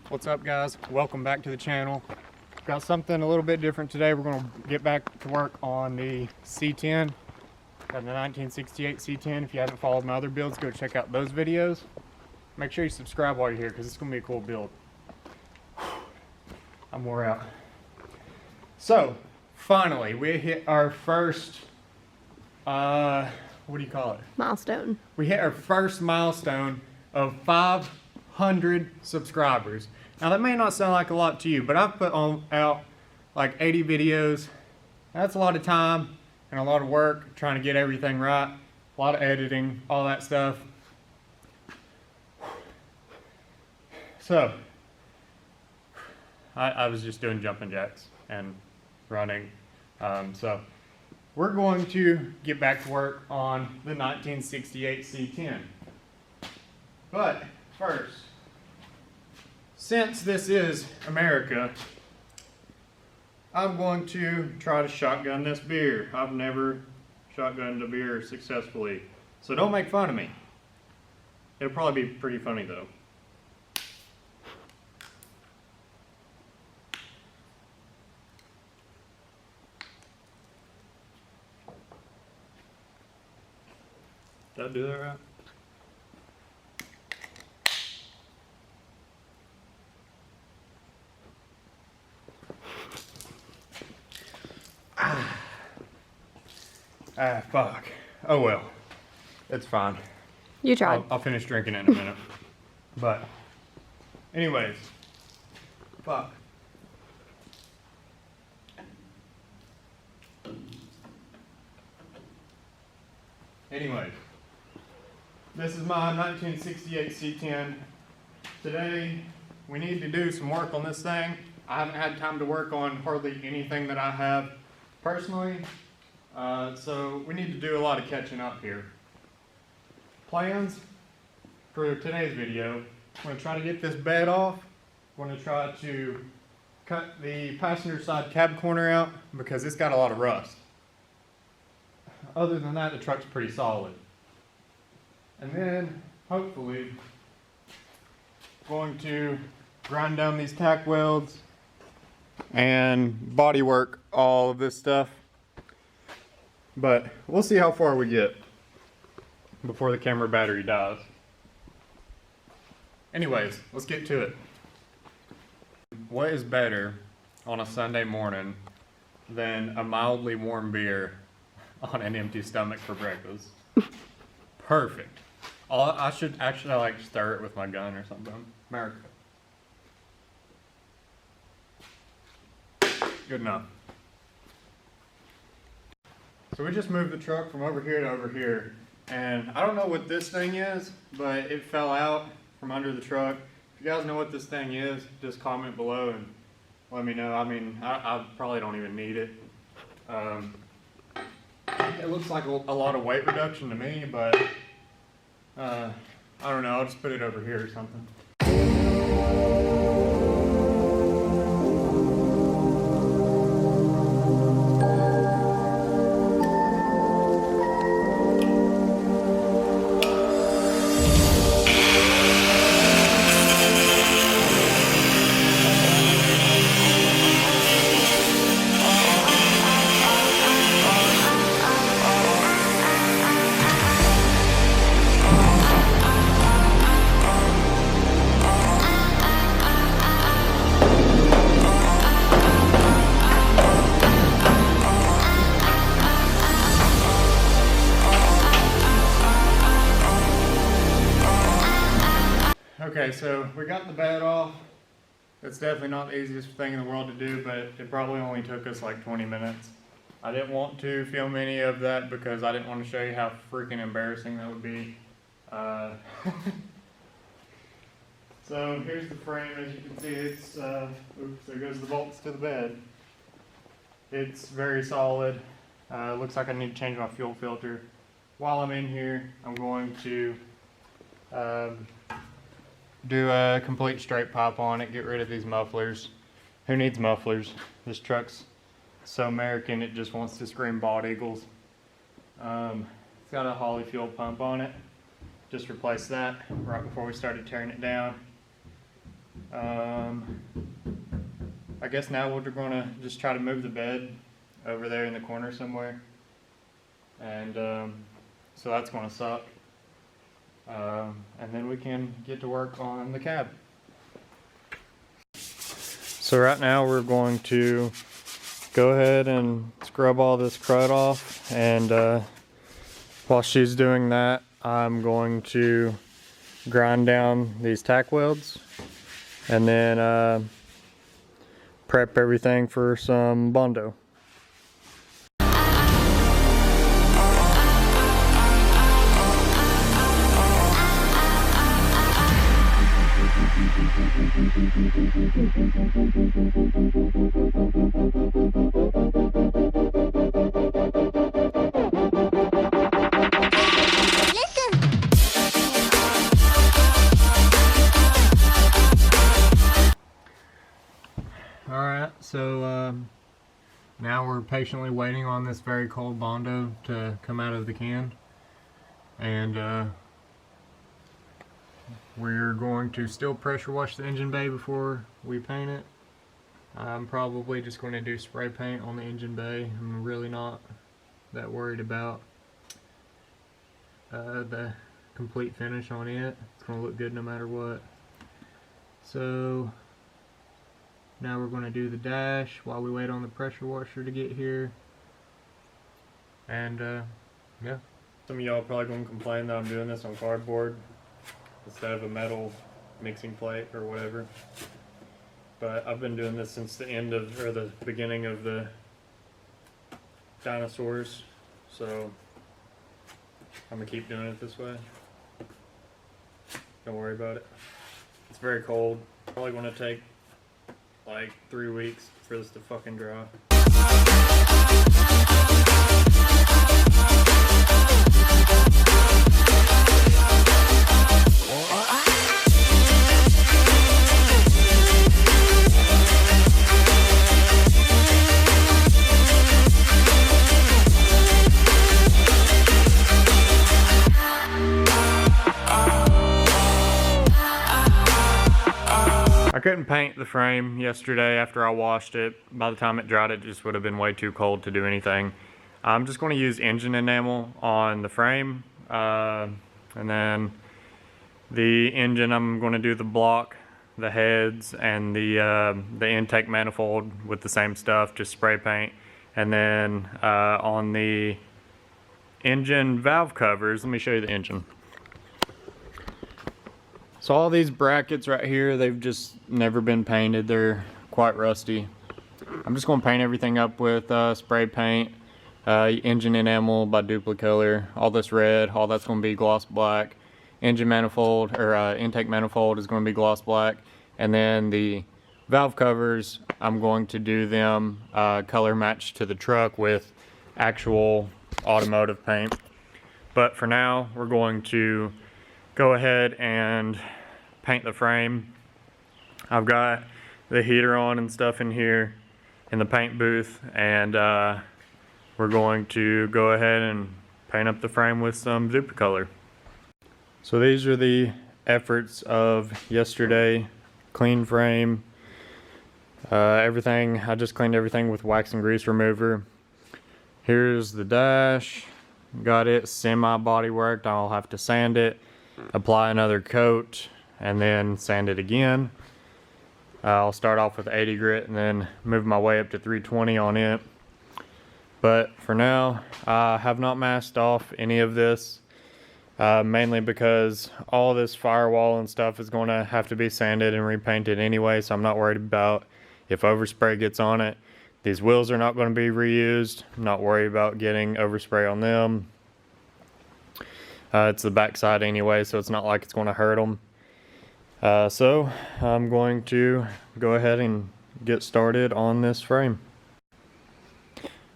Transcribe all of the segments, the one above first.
What's up, guys? Welcome back to the channel. Got something a little bit different today. We're going to get back to work on the C10. Got the 1968 C10. If you haven't followed my other builds, go check out those videos. Make sure you subscribe while you're here because it's going to be a cool build. I'm wore out. So, finally, we hit our first, what do you call it? Milestone. We hit our first milestone of 500 subscribers. Now that may not sound like a lot to you, but I've put out like 80 videos. That's a lot of time and a lot of work trying to get everything right. A lot of editing, all that stuff. So, I was just doing jumping jacks and running. So, we're going to get back to work on the 1968 C10. But first, since this is America, I'm going to try to shotgun this beer. I've never shotgunned a beer successfully, so don't make fun of me. It'll probably be pretty funny though. Did I do that right? Fuck. Oh well. It's fine. You tried. I'll finish drinking in a minute. But, anyways. Fuck. Anyways. This is my 1968 C10. Today, we need to do some work on this thing. I haven't had time to work on hardly anything that I have personally. So we need to do a lot of catching up here. Plans for today's video. I'm going to try to get this bed off. I'm going to try to cut the passenger side cab corner out because it's got a lot of rust. Other than that, the truck's pretty solid. And then, hopefully, going to grind down these tack welds and body work all of this stuff. But we'll see how far we get before the camera battery dies. Anyways, let's get to it. What is better on a Sunday morning than a mildly warm beer on an empty stomach for breakfast? Perfect. I should actually like stir it with my gun or something. America. Good enough. So we just moved the truck from over here to over here, and I don't know what this thing is, but it fell out from under the truck. If you guys know what this thing is, just comment below and let me know. I mean, I probably don't even need it. It looks like a lot of weight reduction to me, but I don't know, I'll just put it over here or something. Okay, so we got the bed off. It's definitely not the easiest thing in the world to do, but it probably only took us like 20 minutes. I didn't want to film any of that because I didn't want to show you how freaking embarrassing that would be. So here's the frame. As you can see, it's, oops, there goes the bolts to the bed. It's very solid. Looks like I need to change my fuel filter. While I'm in here, I'm going to do a complete straight pipe on it, get rid of these mufflers. Who needs mufflers? This truck's so American it just wants to scream bald eagles. It's got a Holley fuel pump on it. Just replaced that right before we started tearing it down. I guess now we're gonna just try to move the bed over there in the corner somewhere, and so that's gonna suck. And then we can get to work on the cab. So right now we're going to go ahead and scrub all this crud off, and while she's doing that, I'm going to grind down these tack welds and then prep everything for some Bondo. Alright, so now we're patiently waiting on this very cold Bondo to come out of the can, and we're going to still pressure wash the engine bay before we paint it. I'm probably just going to do spray paint on the engine bay. I'm really not that worried about the complete finish on it. It's going to look good no matter what. So now we're going to do the dash while we wait on the pressure washer to get here. And yeah. Some of y'all probably going to complain that I'm doing this on cardboard instead of a metal mixing plate or whatever. But I've been doing this since the end of, or the beginning of the dinosaurs. So I'm going to keep doing it this way. Don't worry about it. It's very cold. Probably going to take like 3 weeks for this to fucking dry. I couldn't paint the frame yesterday after I washed it. By the time it dried, it just would have been way too cold to do anything. I'm just going to use engine enamel on the frame, and then the engine, I'm going to do the block, the heads, and the intake manifold with the same stuff, just spray paint. And then on the engine valve covers, let me show you the engine. So all these brackets right here, they've just never been painted. They're quite rusty. I'm just going to paint everything up with spray paint, engine enamel by Duplicolor. All this red, all that's going to be gloss black. Engine manifold, or intake manifold, is going to be gloss black. And then the valve covers, I'm going to do them color match to the truck with actual automotive paint. But for now, we're going to go ahead and paint the frame. I've got the heater on and stuff in here in the paint booth, and we're going to go ahead and paint up the frame with some Duplicolor. So these are the efforts of yesterday. Clean frame, everything. I just cleaned everything with wax and grease remover. Here's the dash. Got it semi body worked. I'll have to sand it, apply another coat, and then sand it again. I'll start off with 80 grit and then move my way up to 320 on it. But for now, I have not masked off any of this, mainly because all this firewall and stuff is going to have to be sanded and repainted anyway, so I'm not worried about if overspray gets on it. These wheels are not going to be reused. I'm not worried about getting overspray on them. It's the backside anyway, so it's not like it's going to hurt them. So I'm going to go ahead and get started on this frame.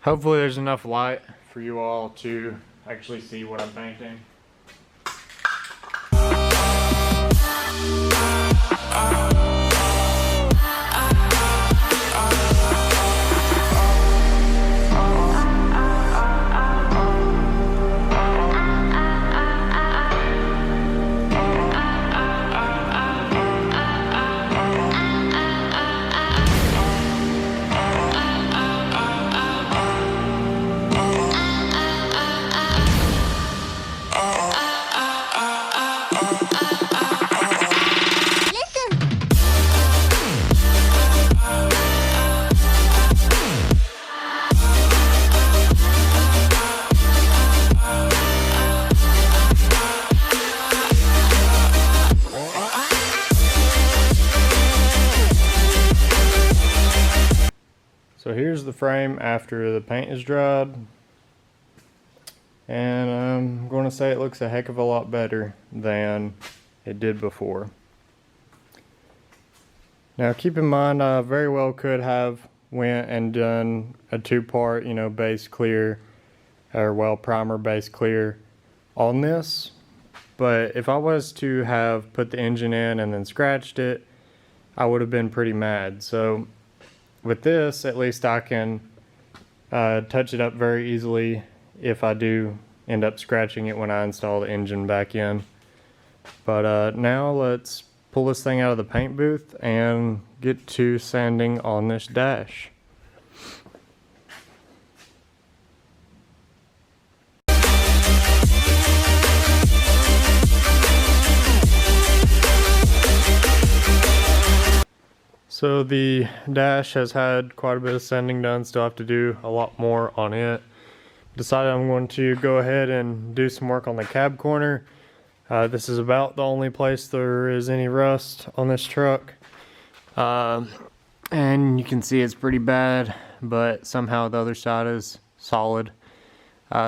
Hopefully there's enough light for you all to actually see what I'm painting. So here's the frame after the paint is dried. And I'm going to say it looks a heck of a lot better than it did before. Now keep in mind, I very well could have went and done a two-part, base clear, or well, primer base clear on this. But if I was to have put the engine in and then scratched it, I would have been pretty mad. So with this, at least I can touch it up very easily if I do end up scratching it when I install the engine back in. But now let's pull this thing out of the paint booth and get to sanding on this dash. So the dash has had quite a bit of sanding done, still have to do a lot more on it. Decided I'm going to go ahead and do some work on the cab corner. This is about the only place there is any rust on this truck. And you can see it's pretty bad, but somehow the other side is solid.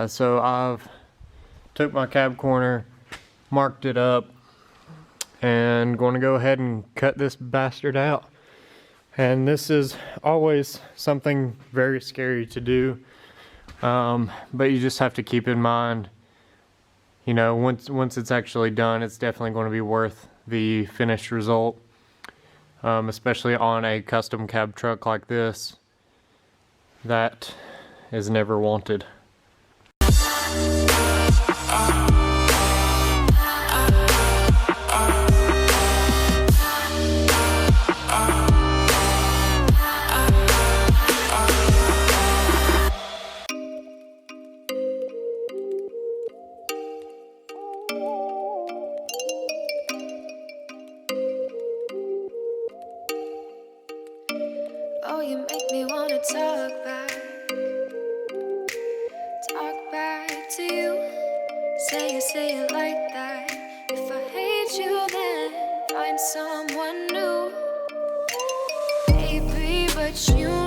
So I've took my cab corner, marked it up, and going to go ahead and cut this bastard out. And this is always something very scary to do, but you just have to keep in mind, once it's actually done, it's definitely going to be worth the finished result, especially on a custom cab truck like this that is never wanted. Oh, you make me wanna talk back to you. Say it like that. If I hate you, then find someone new, baby. But you